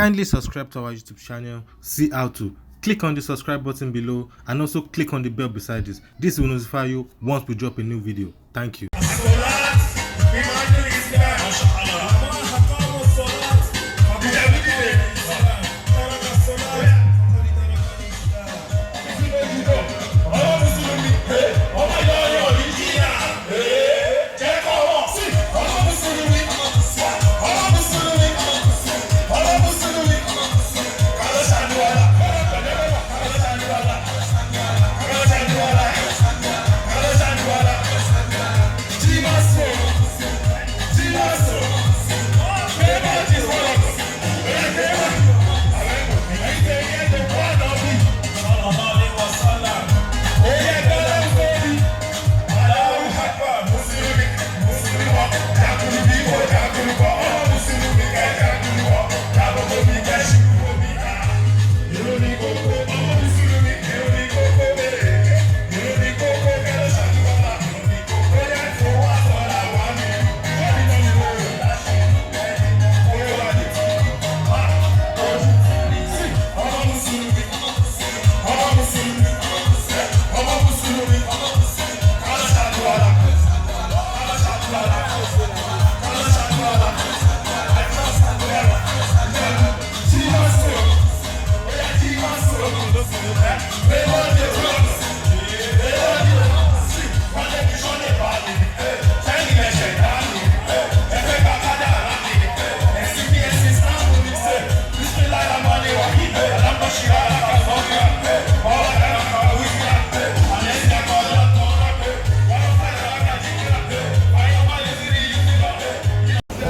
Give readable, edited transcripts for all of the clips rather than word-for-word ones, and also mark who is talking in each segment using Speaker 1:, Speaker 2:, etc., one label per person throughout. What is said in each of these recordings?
Speaker 1: Kindly subscribe to our YouTube channel, see how to. Click on the subscribe button below and also click on the bell beside this. This will notify you once we drop a new video. Thank you.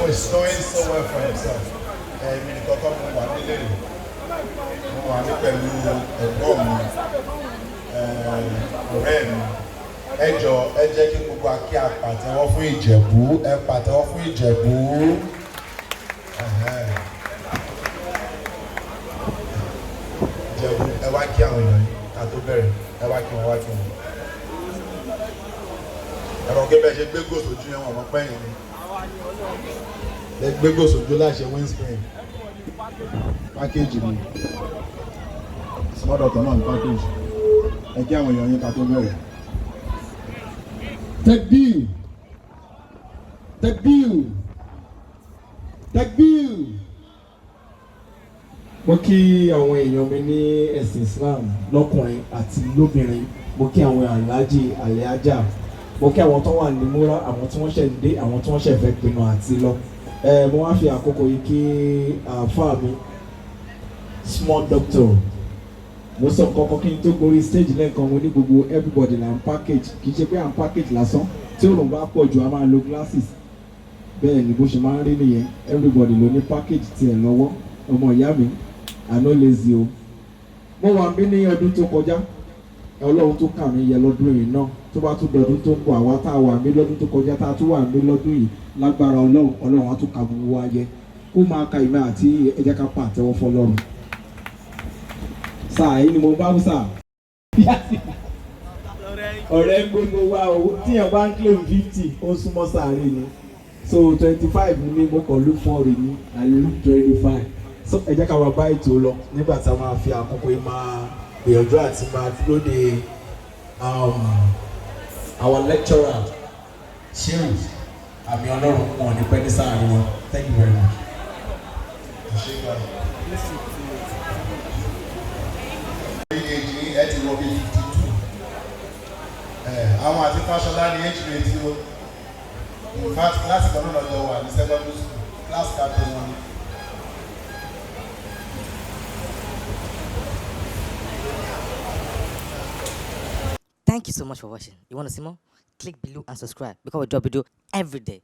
Speaker 2: He's doing so well for himself. Èmi nìkan kọ́ mo wà nílé rẹ̀. Mo wà ní pẹ̀lú ẹ̀gbọ́n mi, ọ̀rẹ́ mi. Ẹ jọ̀ọ́ ẹ jẹ́ kí gbogbo akí àpàtẹ́wọ́ fún Ìjẹ̀bú. Ẹ pàtẹ́wọ́ fún Ìjẹ̀bú. Ìjẹ̀bú ẹ wá kí àwọn èèyàn ká tó bẹ̀rẹ̀. Ẹ wá kí wọn wá kí wọn. Ẹ̀rọ kí bẹ́ẹ̀ ṣe gbé gòsòjú yẹn wọ̀n mọ́ pẹ́yìn ni. Gbé gòsòjú láṣẹ windscreen. Pákéjì ni. Small doctor náà ní pákéjì. Ẹ kí àwọn èèyàn yín ká tó bẹ̀rẹ̀.
Speaker 3: Takbir! Takbir! Takbir! Mo kí àwọn èèyàn mi ní ẹ̀sìn Islam lọ́kùnrin àti lóbìnrin. Mo kí àwọn aláàjì àlẹ́ájà. Mo kí àwọn tó wà ní múra, àwọn tí wọ́n ṣẹ̀ ń dé, àwọn tí wọ́n ṣẹ̀ fẹ́ pinnu àti lọ. Mo wá fi àkókò yìí kí àáfàá mi small doctor. Mo sọ kọ́kọ́ kí n tó gorí stage lẹ́ẹ̀kan mo ní gbogbo everybody là ń package, kì í ṣe pé à ń package lásán. Tí òòrùn bá pọ̀ jù a máa lo glasses. Bẹ́ẹ̀ ni bó ṣe máa ń rí nìyẹn, everybody ló ní package tiẹ̀ lọ́wọ́. Ọmọ ìyá mi àná lazy o. Mo wà mí ní ọdún tó kọjá, Ọlọ́run tó kà mí yẹ lọ́dún yìí náà. Tó bá tún dọdún tó ń bọ̀ àwa tá a wà mí lọ́dún tó kọjá tá a tún wà mí lọ́dún yìí lágbára Ọlọ́run á tún ka gbogbo wa yẹ kó máa ka ìmọ̀ àti ẹ jẹ́ ká pa àtẹ́wọ́ fọlọ́run. Sáà yìí ni mo bá wù sáà. Ọ̀rẹ́ gbogbo wa o tíyàn bá ń claim 50 ó súnmọ́ sàárè ni so 25 ni mí mo kàn look for rè ní I look 25 so ẹ jẹ́ ká wá bá ètò lọ nígbà tá a máa fi àkókò yìí máa gbìyànjú àti máa dúró de our lecturer Shehu àmì Ọlọ́run wọn ní pẹ́ ní sáàrin wọn. Thank you very much.
Speaker 2: Ẹ ti wọ bí 52. Àwọn àti Fáṣọlá ní HBA tí ó in fact class kan náà lọ́jọ́ wà ní secondary school class captain wọn.
Speaker 4: Thank you so much for watching. You want to see more? Click below and subscribe because we drop video every day.